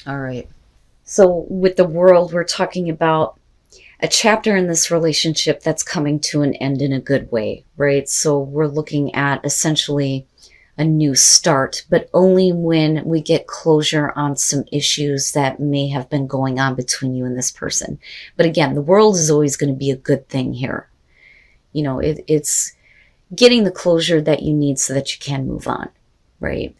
All right. So with the world, we're talking about a chapter in this relationship that's coming to an end in a good way, right? So we're looking at essentially a new start, but only when we get closure on some issues that may have been going on between you and this person. But again, the world is always going to be a good thing here. It's getting the closure that you need so that you can move on, right?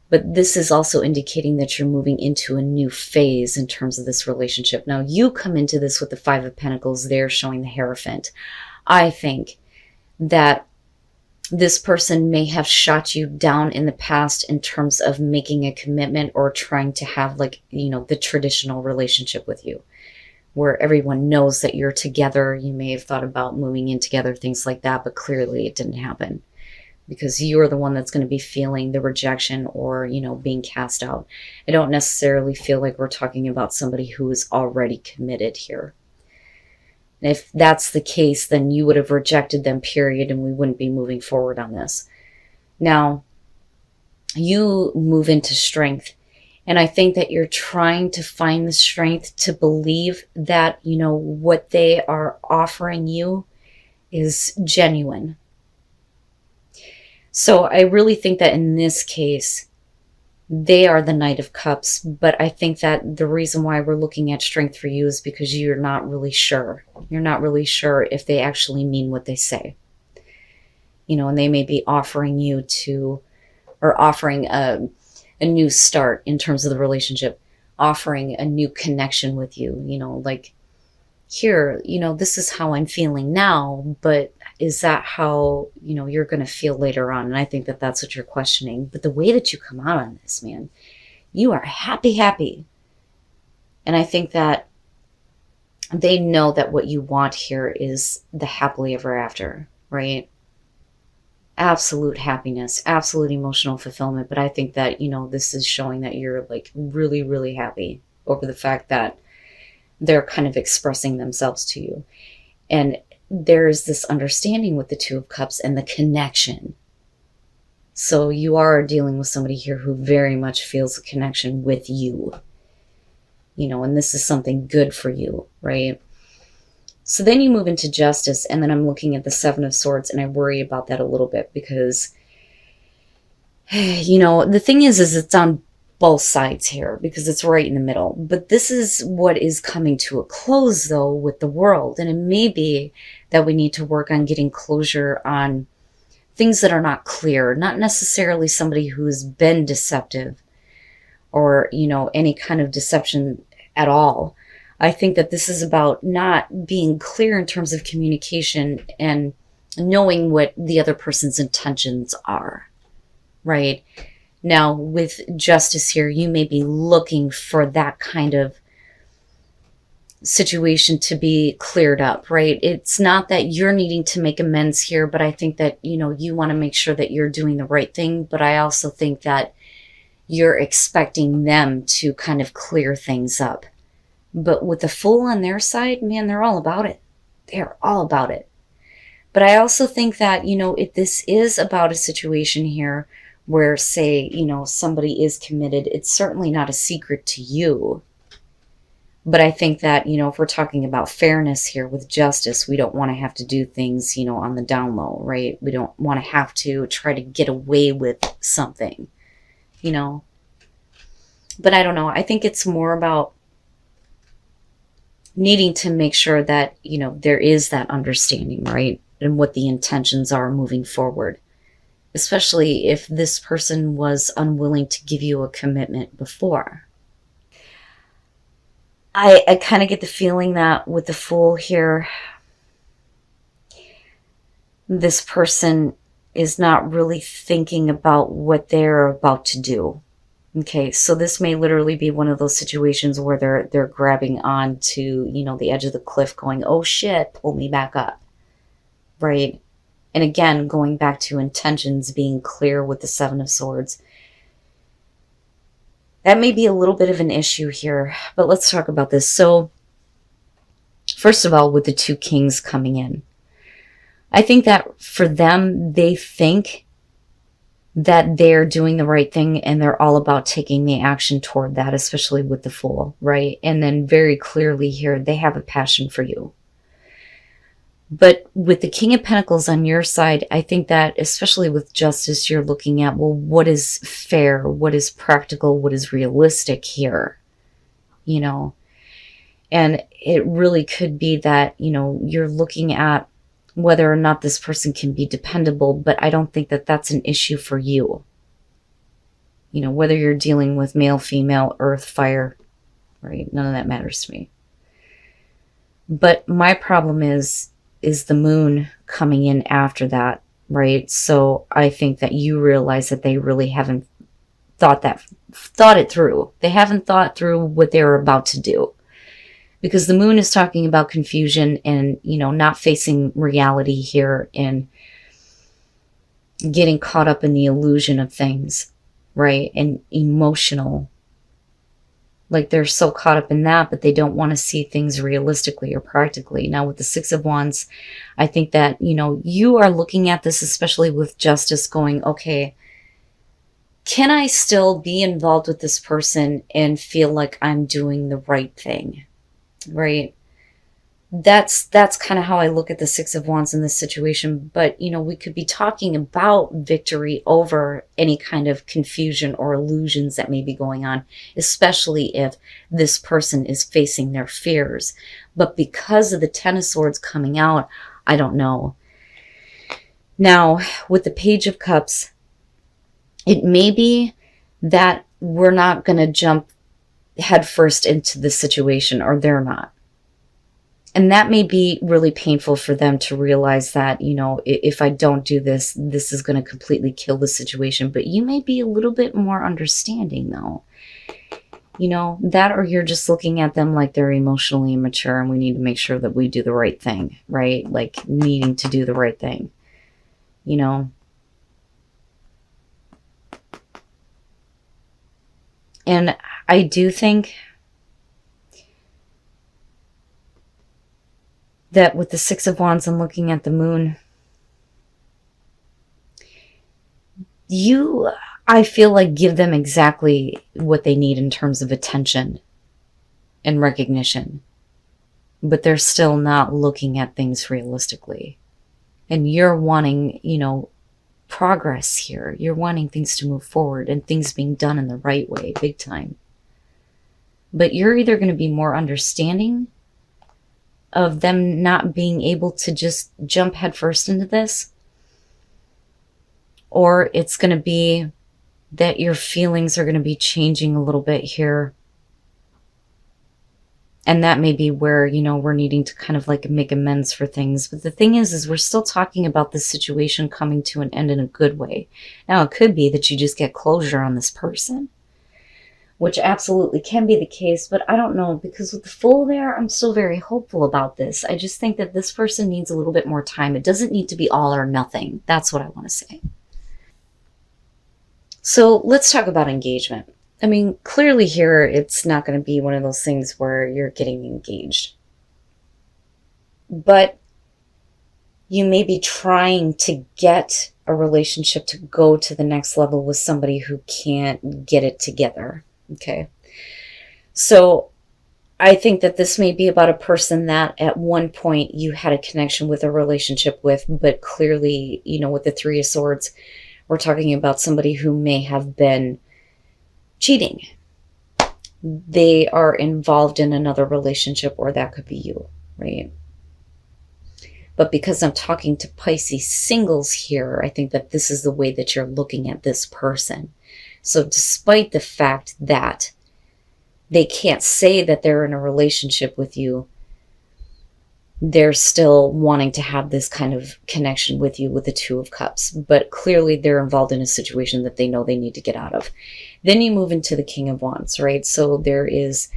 But this is also indicating that you're moving into a new phase in terms of this relationship. Now, you come into this with the Five of Pentacles there showing the Hierophant. I think that this person may have shot you down in the past in terms of making a commitment or trying to have the traditional relationship with you where everyone knows that you're together. You may have thought about moving in together, things like that, but clearly it didn't happen because you're the one that's going to be feeling the rejection or, being cast out. I don't necessarily feel like we're talking about somebody who is already committed here. If that's the case, then you would have rejected them, period, and we wouldn't be moving forward on this. Now, you move into strength, and I think that you're trying to find the strength to believe that, what they are offering you is genuine. So I really think that in this case, they are the Knight of Cups, but I think that the reason why we're looking at strength for you is because you're not really sure. You're not really sure if they actually mean what they say. And they may be offering offering a new start in terms of the relationship, offering a new connection with you, like, here, this is how I'm feeling now, but is that how, you're going to feel later on? And I think that that's what you're questioning. But the way that you come out on this, man, you are happy. And I think that they know that what you want here is the happily ever after, right? Absolute happiness, absolute emotional fulfillment. But I think that, this is showing that you're like really, really happy over the fact that they're kind of expressing themselves to you. And there's this understanding with the Two of Cups and the connection. So you are dealing with somebody here who very much feels a connection with you. And this is something good for you, right? So then you move into Justice, and then I'm looking at the Seven of Swords, and I worry about that a little bit because, the thing is it's on both sides here because it's right in the middle. But this is what is coming to a close, though, with the world. And it may be that we need to work on getting closure on things that are not clear, not necessarily somebody who's been deceptive or, any kind of deception at all. I think that this is about not being clear in terms of communication and knowing what the other person's intentions are, right? Now, with Justice here, you may be looking for that kind of situation to be cleared up, right? It's not that you're needing to make amends here, but I think that, you want to make sure that you're doing the right thing. But I also think that you're expecting them to kind of clear things up. But with the Fool on their side, man, they're all about it. They're all about it. But I also think that, if this is about a situation here where, say, somebody is committed, it's certainly not a secret to you. But I think that, if we're talking about fairness here with Justice, we don't want to have to do things, on the down low, right? We don't want to have to try to get away with something, But I don't know. I think it's more about needing to make sure that, there is that understanding, right? And what the intentions are moving forward. Especially if this person was unwilling to give you a commitment before. I kind of get the feeling that with the Fool here, this person is not really thinking about what they're about to do. Okay, so this may literally be one of those situations where they're grabbing on to, the edge of the cliff going, oh shit, pull me back up, right? And again, going back to intentions being clear with the Seven of Swords. That may be a little bit of an issue here, but let's talk about this. So, first of all, with the Two Kings coming in, I think that for them, they think that they're doing the right thing and they're all about taking the action toward that, especially with the Fool, right? And then very clearly here, they have a passion for you. But with the King of Pentacles on your side, I think that especially with justice, you're looking at, well, what is fair? What is practical? What is realistic here? You know, and it really could be that, you know, you're looking at whether or not this person can be dependable, but I don't think that that's an issue for you. You know, whether you're dealing with male, female, earth, fire, right? None of that matters to me. But my problem is the moon coming in after that, right? So I think that you realize that they really haven't thought it through. They haven't thought through what they were about to do. Because the moon is talking about confusion and, you know, not facing reality here and getting caught up in the illusion of things, right? And emotional. Like they're so caught up in that, but they don't want to see things realistically or practically. Now with the Six of Wands, I think that, you know, you are looking at this, especially with justice, going, okay, can I still be involved with this person and feel like I'm doing the right thing? Right? That's kind of how I look at the Six of Wands in this situation. But, you know, we could be talking about victory over any kind of confusion or illusions that may be going on, especially if this person is facing their fears. But because of the Ten of Swords coming out, I don't know. Now, with the Page of Cups, it may be that we're not going to jump headfirst into the situation, or they're not. And that may be really painful for them to realize that, you know, if I don't do this, this is going to completely kill the situation. But you may be a little bit more understanding, though. You know, that, or you're just looking at them like they're emotionally immature and we need to make sure that we do the right thing, right? Like needing to do the right thing, you know. And I do think that with the Six of Wands and looking at the moon, you, I feel like, give them exactly what they need in terms of attention and recognition. But they're still not looking at things realistically. And you're wanting, you know, progress here. You're wanting things to move forward and things being done in the right way, big time. But you're either going to be more understanding of them not being able to just jump headfirst into this, or it's going to be that your feelings are going to be changing a little bit here. And that may be where, you know, we're needing to kind of like make amends for things. But the thing is we're still talking about this situation coming to an end in a good way. Now, it could be that you just get closure on this person, which absolutely can be the case. But I don't know, because with the Fool there, I'm still very hopeful about this. I just think that this person needs a little bit more time. It doesn't need to be all or nothing. That's what I want to say. So let's talk about engagement. I mean, clearly here, it's not going to be one of those things where you're getting engaged. But you may be trying to get a relationship to go to the next level with somebody who can't get it together. Okay. So I think that this may be about a person that at one point you had a connection with, a relationship with, but clearly, you know, with the Three of Swords, we're talking about somebody who may have been cheating. They are involved in another relationship, or that could be you, right? But because I'm talking to Pisces singles here, I think that this is the way that you're looking at this person. So despite the fact that they can't say that they're in a relationship with you, they're still wanting to have this kind of connection with you with the Two of Cups. But clearly they're involved in a situation that they know they need to get out of. Then you move into the King of Wands, right? So there is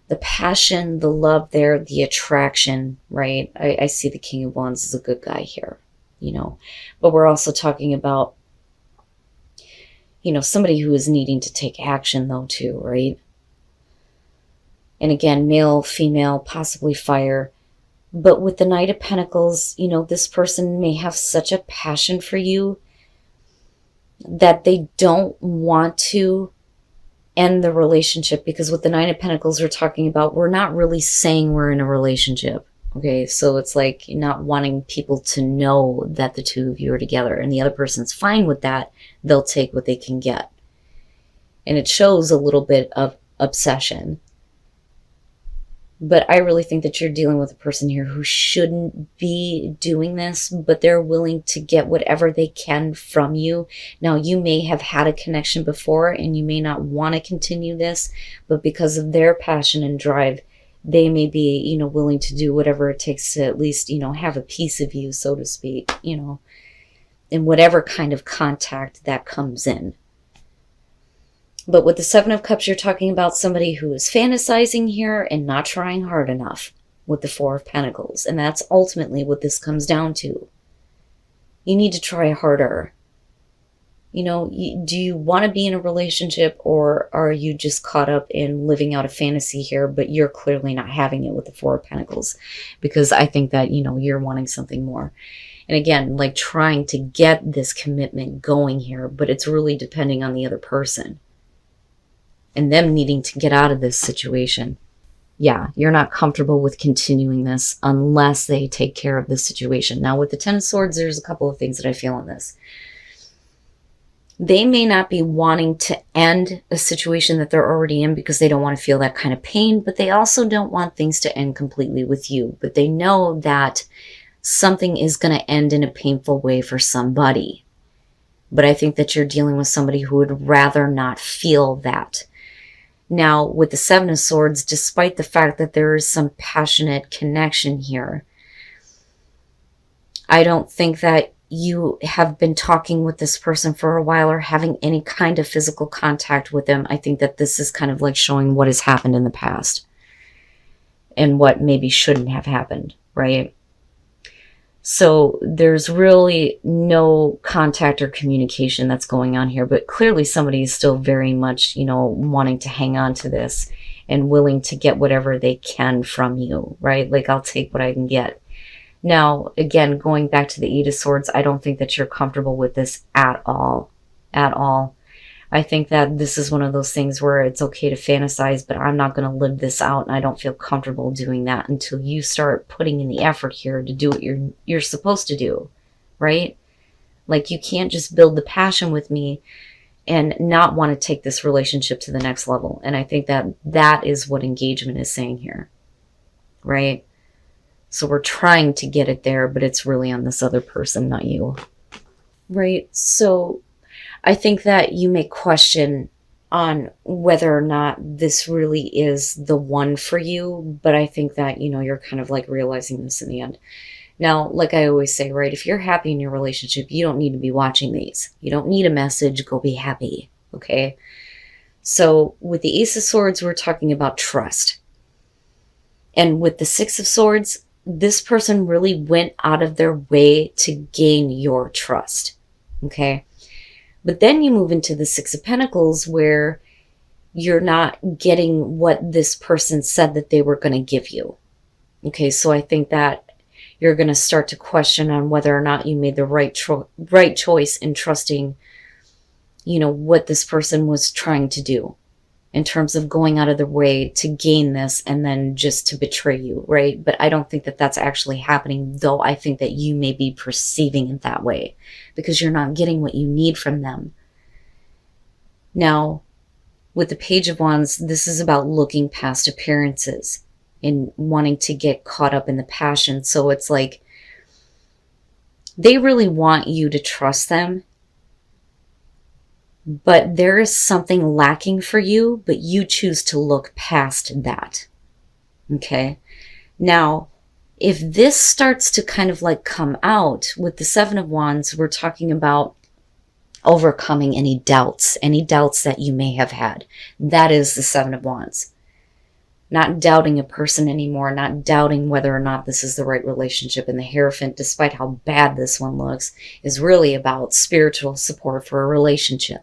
the passion, the love there, the attraction, right? I see the King of Wands as a good guy here, you know. But we're also talking about, you know, somebody who is needing to take action though too, right? And again, male, female, possibly fire. But with the Knight of Pentacles, you know, this person may have such a passion for you that they don't want to end the relationship, because with the Nine of Pentacles we're talking about, we're not really saying we're in a relationship. Okay, so it's like not wanting people to know that the two of you are together, and the other person's fine with that. They'll take what they can get. And it shows a little bit of obsession. But I really think that you're dealing with a person here who shouldn't be doing this, but they're willing to get whatever they can from you. Now, you may have had a connection before and you may not want to continue this, but because of their passion and drive, they may be, willing to do whatever it takes to at least, have a piece of you, so to speak, in whatever kind of contact that comes in. But with the Seven of Cups, you're talking about somebody who is fantasizing here and not trying hard enough with the Four of Pentacles. And that's ultimately what this comes down to. You need to try harder. Do you want to be in a relationship, or are you just caught up in living out a fantasy here, but you're clearly not having it with the Four of Pentacles? Because I think that, you're wanting something more. And again, like trying to get this commitment going here, but it's really depending on the other person and them needing to get out of this situation. Yeah, you're not comfortable with continuing this unless they take care of this situation. Now, with the Ten of Swords, there's a couple of things that I feel in this. They may not be wanting to end a situation that they're already in because they don't want to feel that kind of pain, but they also don't want things to end completely with you. But they know that something is going to end in a painful way for somebody. But I think that you're dealing with somebody who would rather not feel that. Now, with the Seven of Swords, despite the fact that there is some passionate connection here, I don't think that you have been talking with this person for a while or having any kind of physical contact with them. I think that this is kind of like showing what has happened in the past and what maybe shouldn't have happened, right? So there's really no contact or communication that's going on here, but clearly somebody is still very much, wanting to hang on to this and willing to get whatever they can from you, right? Like, I'll take what I can get. Now, again, going back to the Eight of Swords, I don't think that you're comfortable with this at all. At all. I think that this is one of those things where it's okay to fantasize, but I'm not going to live this out, and I don't feel comfortable doing that until you start putting in the effort here to do what you're supposed to do, right? Like, you can't just build the passion with me and not want to take this relationship to the next level. And I think that that is what engagement is saying here, right? So we're trying to get it there, but it's really on this other person, not you, right? So I think that you may question on whether or not this really is the one for you, but I think that, you're kind of like realizing this in the end. Now, like I always say, right, if you're happy in your relationship, you don't need to be watching these. You don't need a message, go be happy, okay? So with the Ace of Swords, we're talking about trust. And with the Six of Swords, this person really went out of their way to gain your trust, okay? But then you move into the Six of Pentacles where you're not getting what this person said that they were going to give you. Okay, so I think that you're going to start to question on whether or not you made the right choice in trusting, what this person was trying to do in terms of going out of their way to gain this and then just to betray you, right? But I don't think that that's actually happening, though I think that you may be perceiving it that way because you're not getting what you need from them. Now, with the Page of Wands, this is about looking past appearances and wanting to get caught up in the passion. So it's like they really want you to trust them, but there is something lacking for you, but you choose to look past that. Okay. Now, if this starts to kind of like come out with the Seven of Wands, we're talking about overcoming any doubts that you may have had. That is the Seven of Wands. Not doubting a person anymore, not doubting whether or not this is the right relationship. And the Hierophant, despite how bad this one looks, is really about spiritual support for a relationship.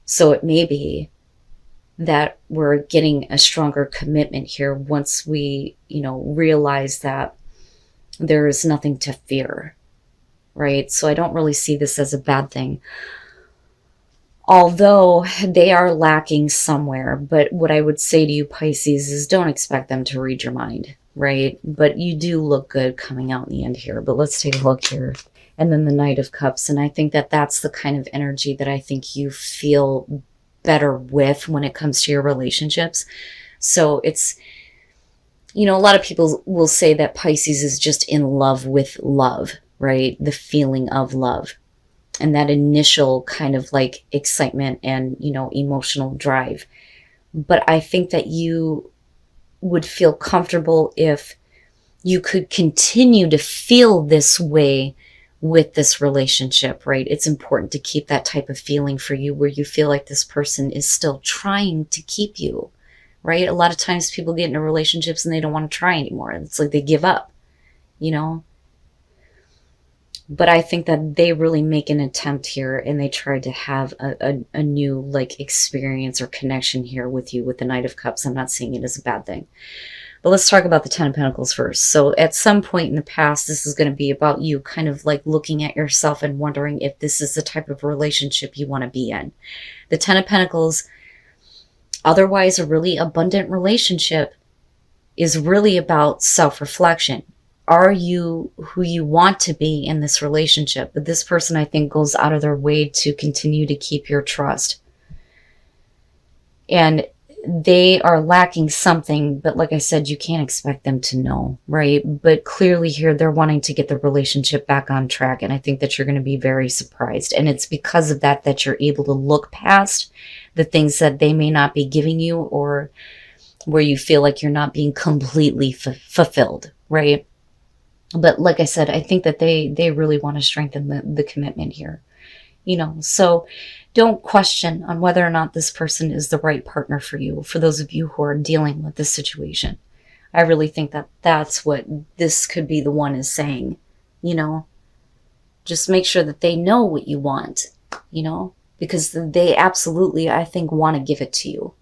So it may be that we're getting a stronger commitment here once we, realize that there is nothing to fear. right? So I don't really see this as a bad thing. Although they are lacking somewhere. But what I would say to you, Pisces, is don't expect them to read your mind, right? But you do look good coming out in the end here. But let's take a look here. And then the Knight of Cups. And I think that that's the kind of energy that I think you feel better with when it comes to your relationships. So it's, you know, a lot of people will say that Pisces is just in love with love, right? The feeling of love. And that initial kind of like excitement and, you know, emotional drive. But I think that you would feel comfortable if you could continue to feel this way with this relationship, right? It's important to keep that type of feeling for you where you feel like this person is still trying to keep you, right? A lot of times people get into relationships and they don't want to try anymore. It's like they give up, you know? But I think that they really make an attempt here and they try to have a new like experience or connection here with you with the Knight of Cups. I'm not seeing it as a bad thing. But let's talk about the Ten of Pentacles first. So at some point in the past, this is going to be about you kind of like looking at yourself and wondering if this is the type of relationship you want to be in. The Ten of Pentacles, otherwise a really abundant relationship, is really about self-reflection. Are you who you want to be in this relationship? But this person, I think, goes out of their way to continue to keep your trust. And they are lacking something, but like I said, you can't expect them to know, right? But clearly here, they're wanting to get the relationship back on track. And I think that you're going to be very surprised. And it's because of that that you're able to look past the things that they may not be giving you or where you feel like you're not being completely fulfilled, right? But like I said, I think that they really want to strengthen the commitment here, you know. So don't question on whether or not this person is the right partner for you, for those of you who are dealing with this situation. I really think that that's what this could be the one is saying, you know. Just make sure that they know what you want, you know, because they absolutely, I think, want to give it to you.